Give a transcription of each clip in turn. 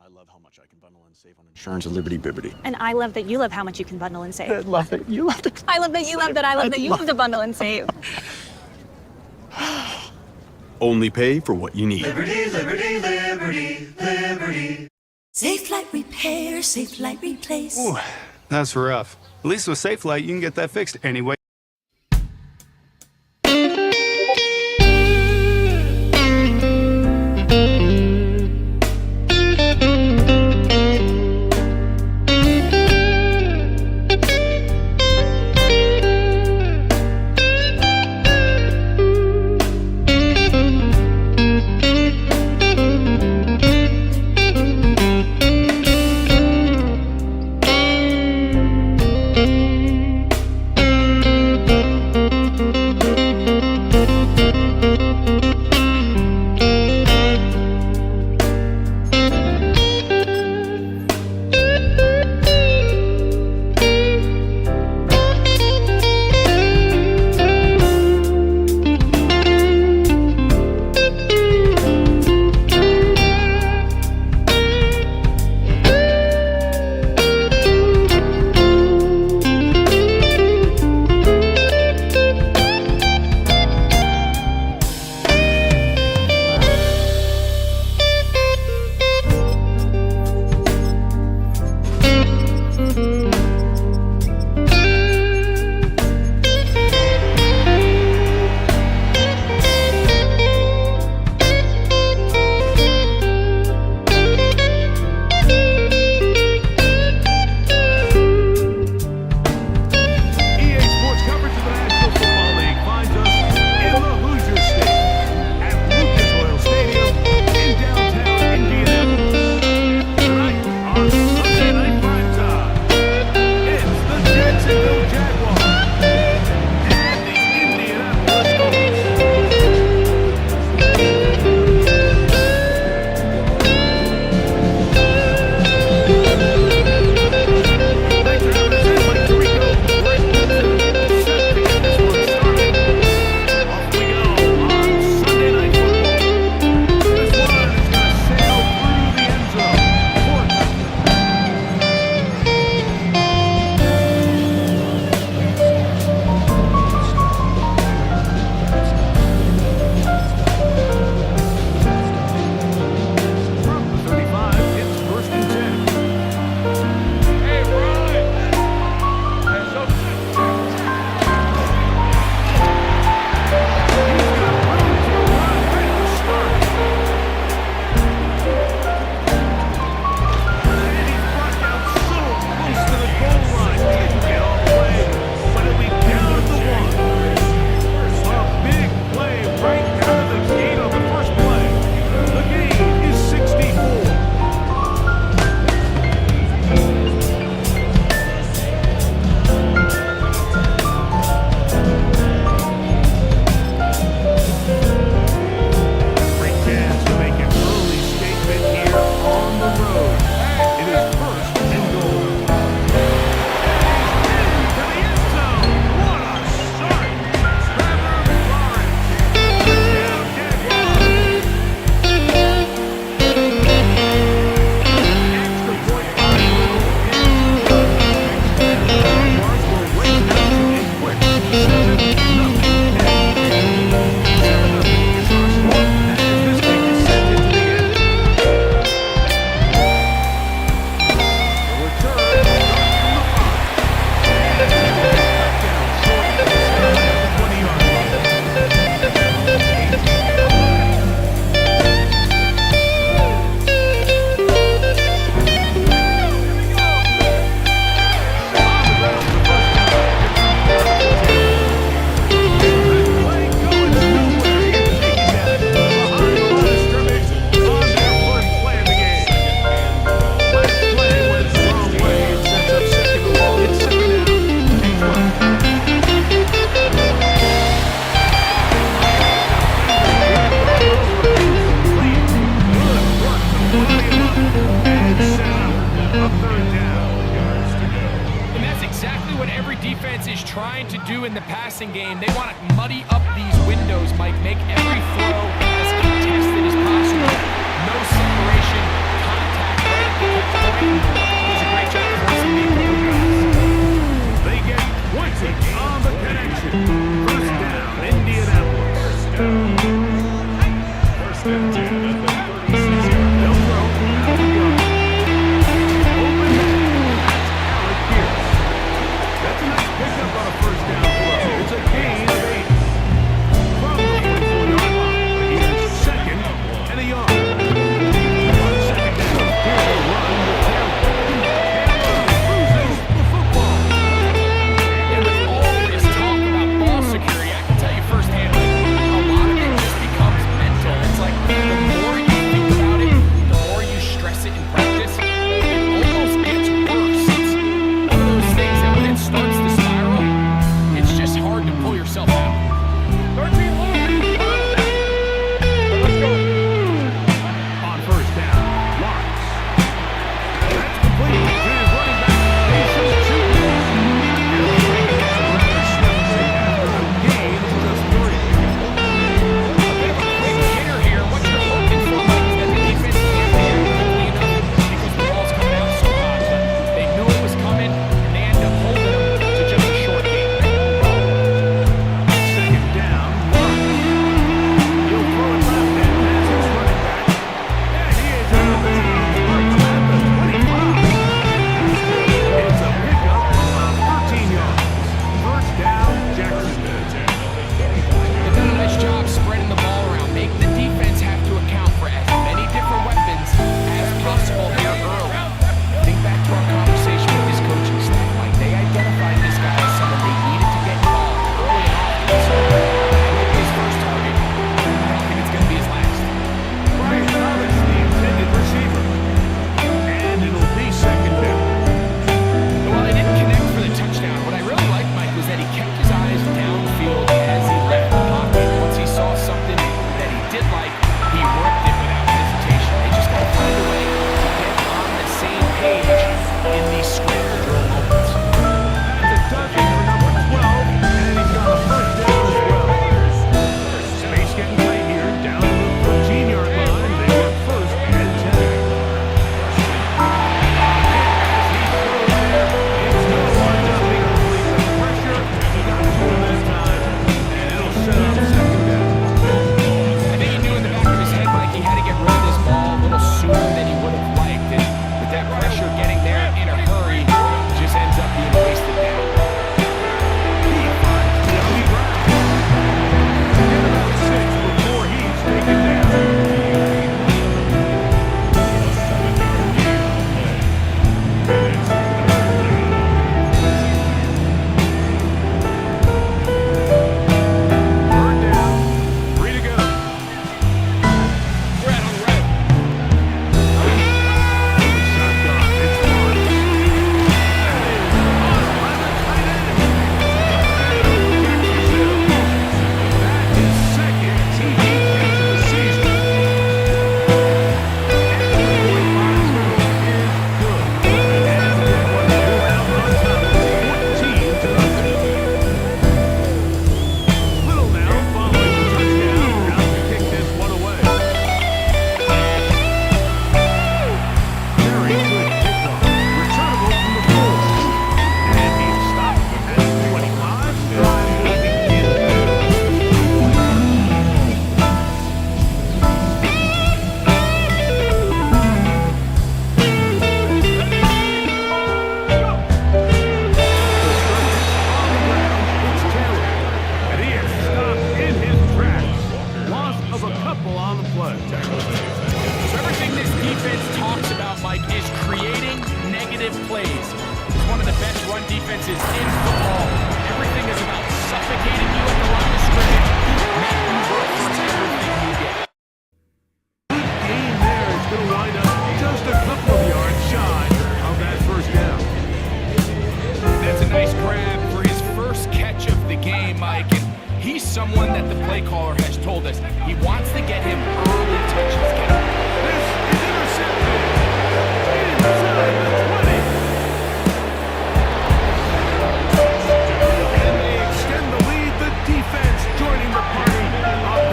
I love how much I can bundle and save on insurance at Liberty Bibbity. And I love that you love how much you can bundle and save. I love it. You love it. I love that you love that I love that you love to bundle and save. Only pay for what you need. Liberty, liberty, liberty, liberty. Safe Light Repair, Safe Light Replace. Ooh, that's rough. At least with Safe Light, you can get that fixed anyway. trying to do in the passing game. They want to muddy up these windows, Mike, make every throw as contested as possible. No separation, contact right defenses in football. Everything is about suffocating you at the line of scrimmage, make you work for everything you get. Gain there is going to wind up just a couple of yards shy of that first down. That's a nice grab for his first catch of the game, Mike. And he's someone that the play caller has told us he wants to get him early touches. This is intercepted inside the 20. And they extend the lead. The defense joining the party on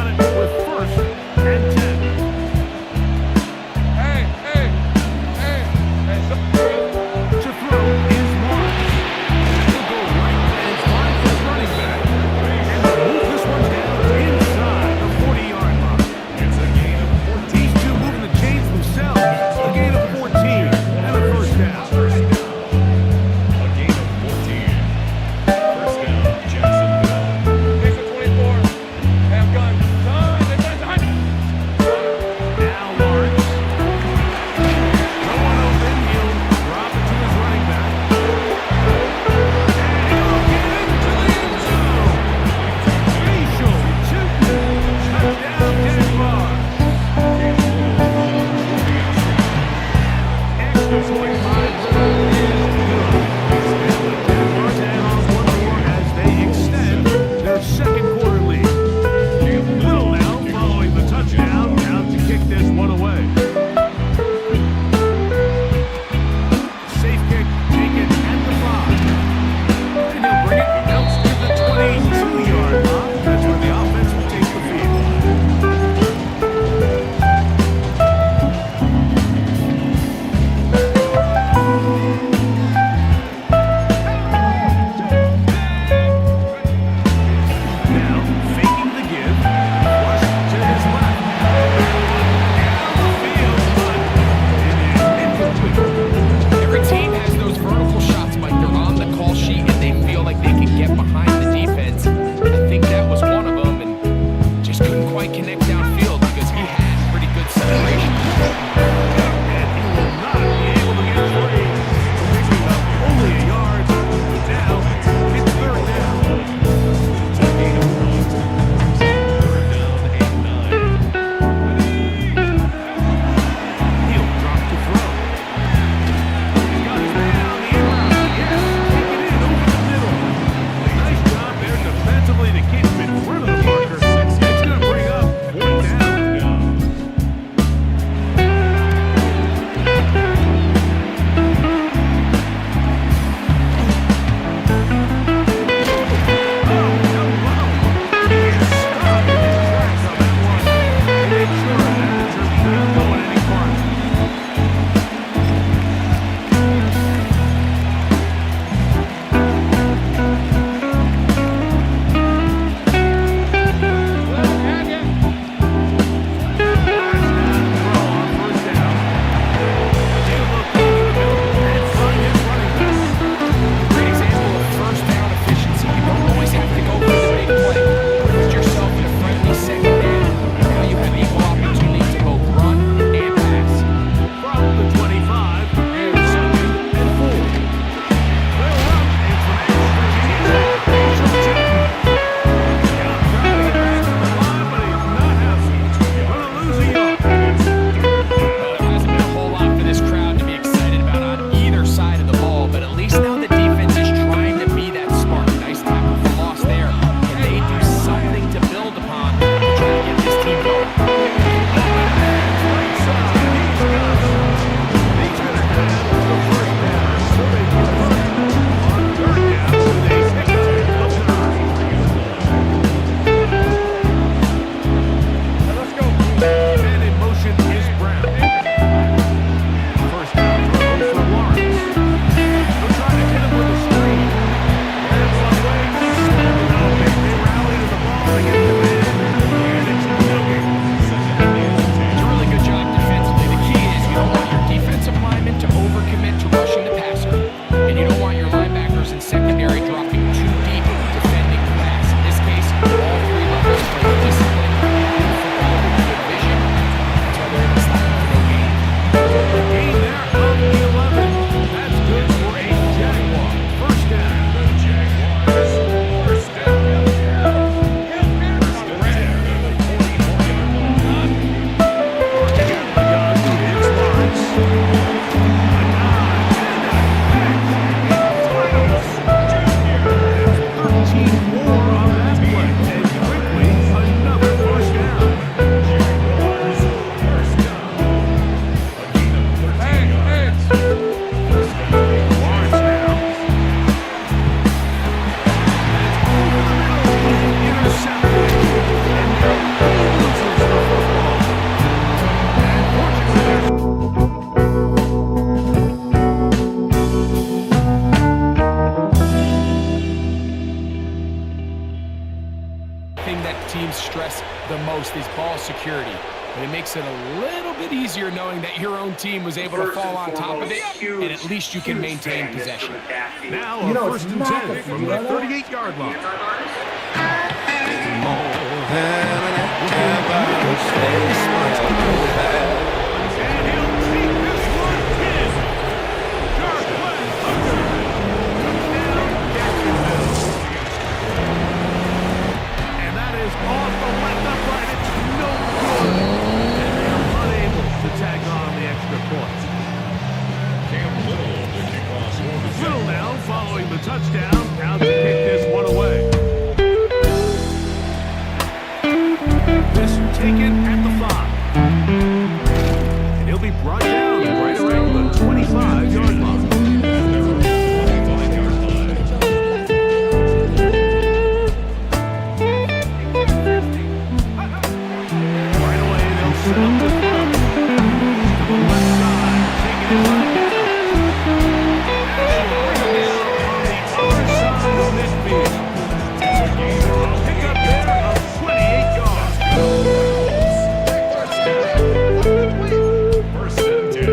got it with first and 10. To throw is Lawrence. He'll go right and find his running back. And move this one down inside the 40-yard line. It's a gain of 14. These two moving the chains themselves. A gain of 14 and a first down. A gain of 14. First down, Jacksonville. Here's the 24. Have gun. Time. Now Lawrence. No one open. He'll drop it to his running back. And he'll get into the end zone. Facial to touchdown Denver. Extra point line is good. Denver's add on one more as they extend their second quarter lead. Little now following the touchdown, out to kick this one away. Safe kick, taken at the 5. And he'll bring it out to the 22-yard line. That's where the offense will take the field. Now, faking the give, flush to his left. Down the field, but it is incomplete. Every team has those vertical shots, Mike. They're on the call sheet and they feel like they can get behind the defense. I think that was one of them and just couldn't quite connect downfield because he had pretty good separation. And he will not be able to get free. Picking up only a yard. Now, it's third down. He'll drop to throw. He's got his man on the end route. Yes, take it in over the middle. Nice job there defensively to keep him in front of the marker. It's going to bring up fourth stress the most is ball security. But it makes it a little bit easier knowing that your own team was able to fall on top of it, and at least you can maintain possession. Now a first and 10 from the 38-yard line. And he'll take this one in. Jarquez Hunter. Touchdown, Jacksonville. And that is off the left upright. It's no good. And they are unable to tag on the extra point. Cam Little, the kickoff score. Little now following the touchdown. Out to kick this one away. This taken at the 5. And he'll be brought down right around the 25-yard line. 25-yard line. Right away, they'll set up the throw. To the left side, taking it right down. Actually, on the other side of midfield. A pickup there of 28 yards. First and 10.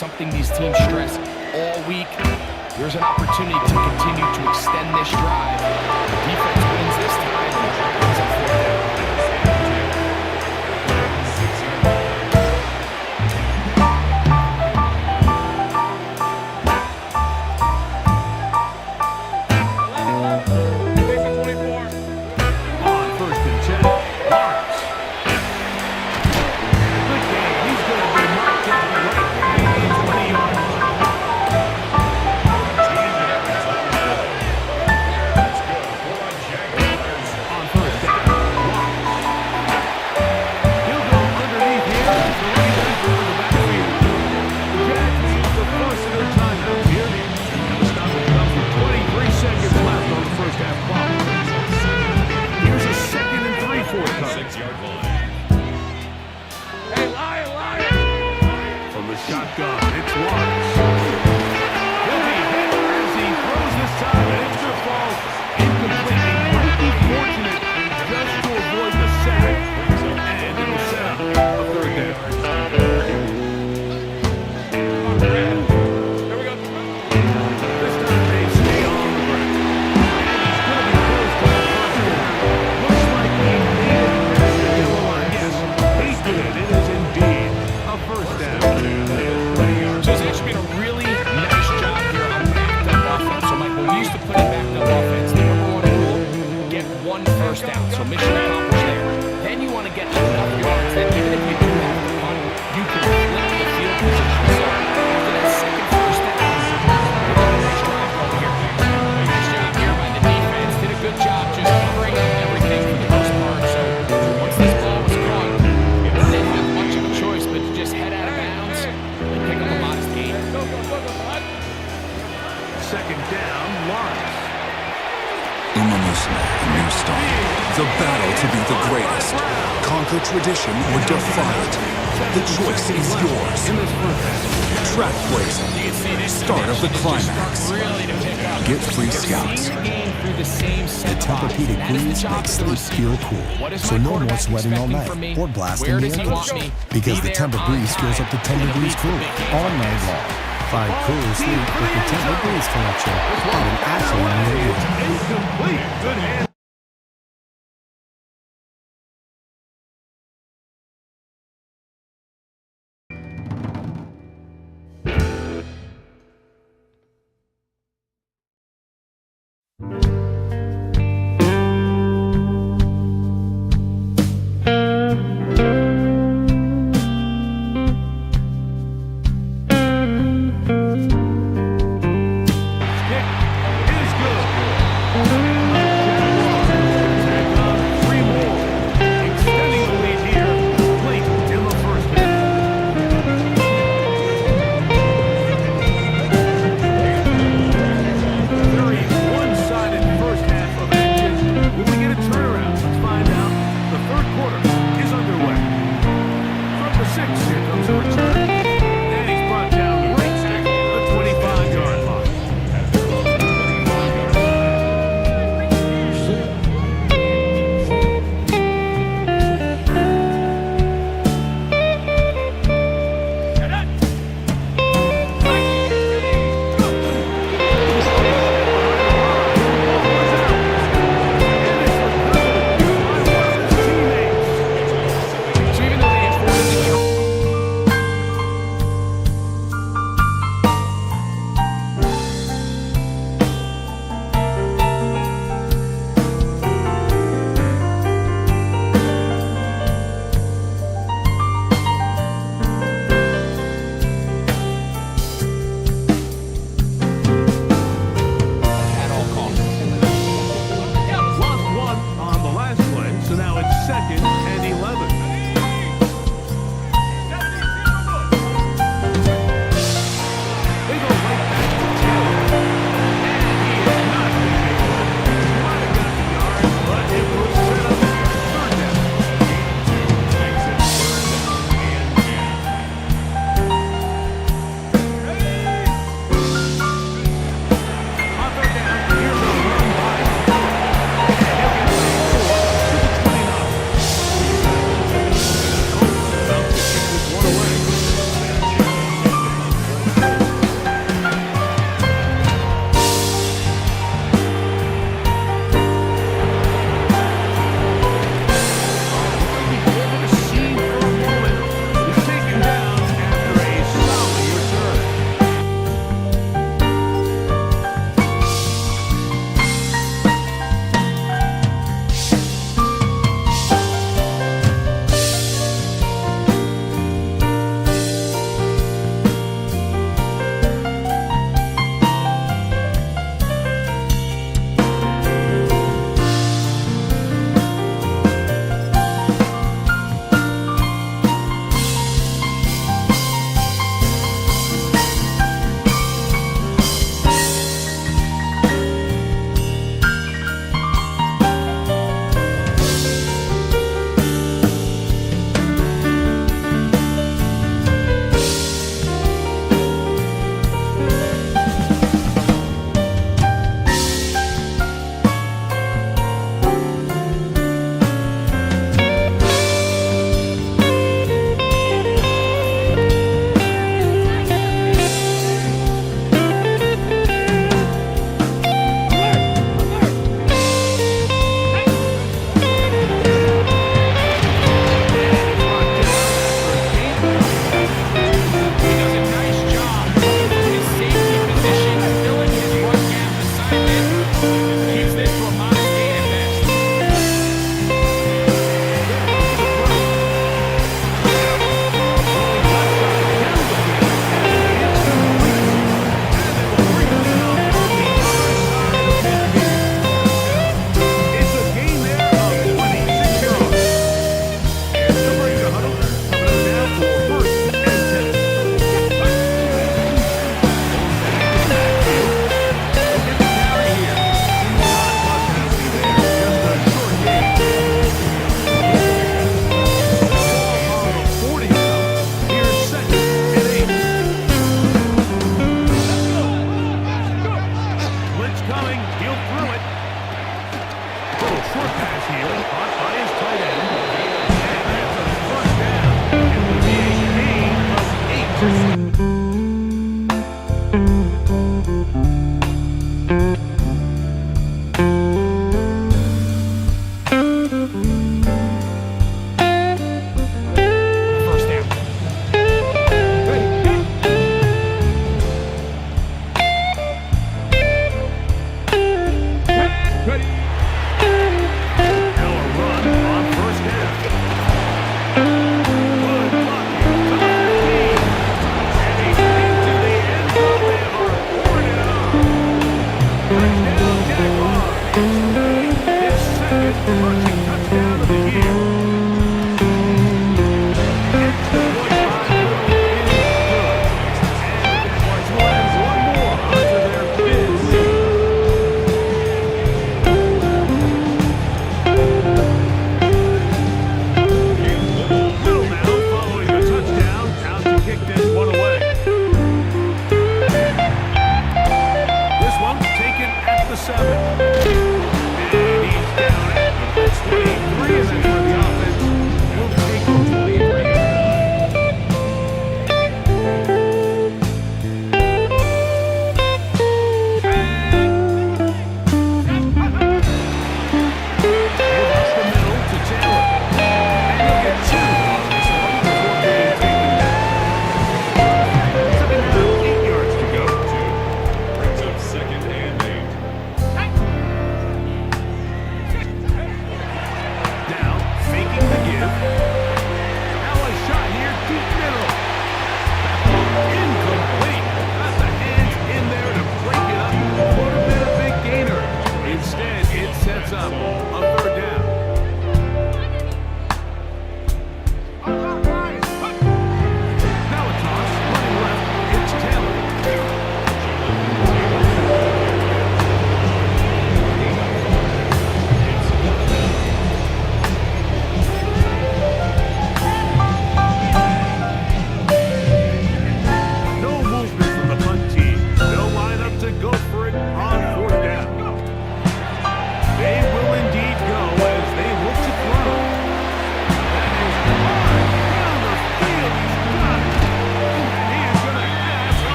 something these teams stress all week. Here's an opportunity to continue to extend this drive. The defense wins this time and brings up 4th down. The battle to be the greatest. Conquer tradition or defy it. The choice is yours. Track blazing. Start of the climax. Get free scouts. The Tempur-Pedic breeze makes sleep feel cool. So no more sweating all night or blasting the air conditioner. Because the Tempur-Breeze feels up to 10 degrees cooler all night long. Find cooler sleep with the Tempur-Breeze collection at an actual near you. Incomplete. Good hand.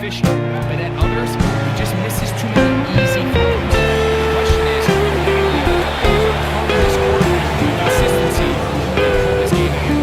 efficient, but at others, he just misses too many easy throws. The question is, how will this quarterback do consistency in this game again?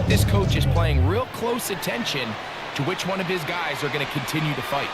This coach is paying real close attention to which one of his guys are going to continue to fight.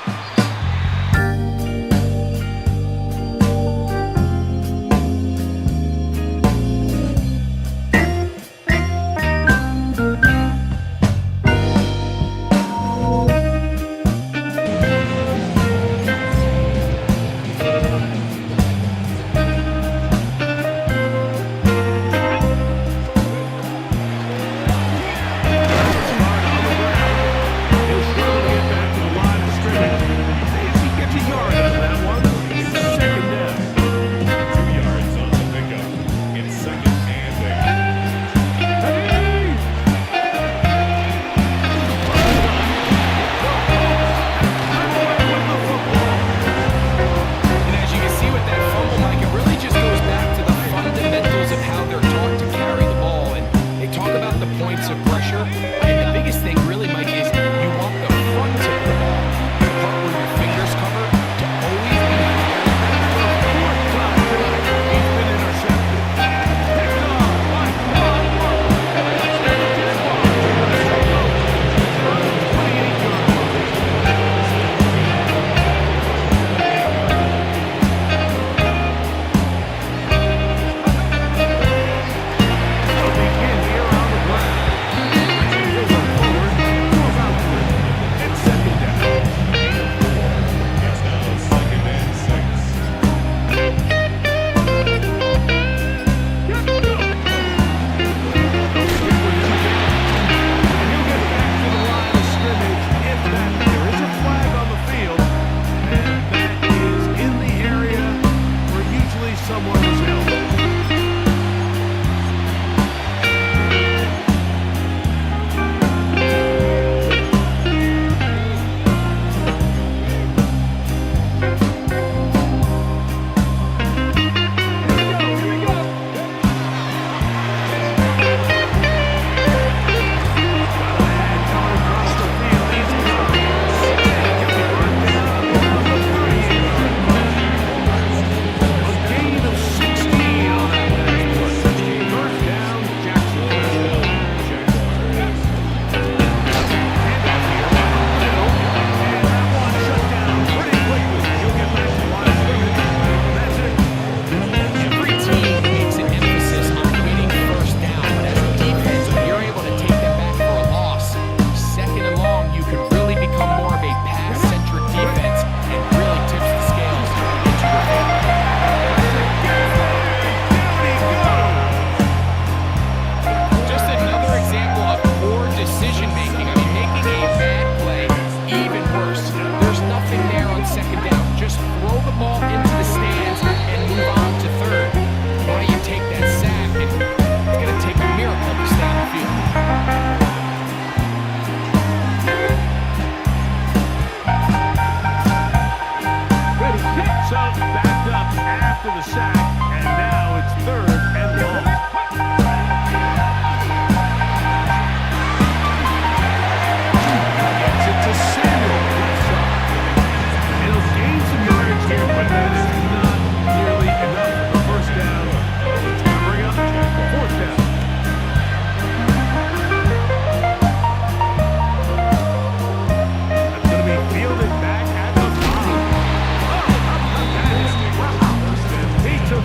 He took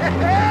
Hey!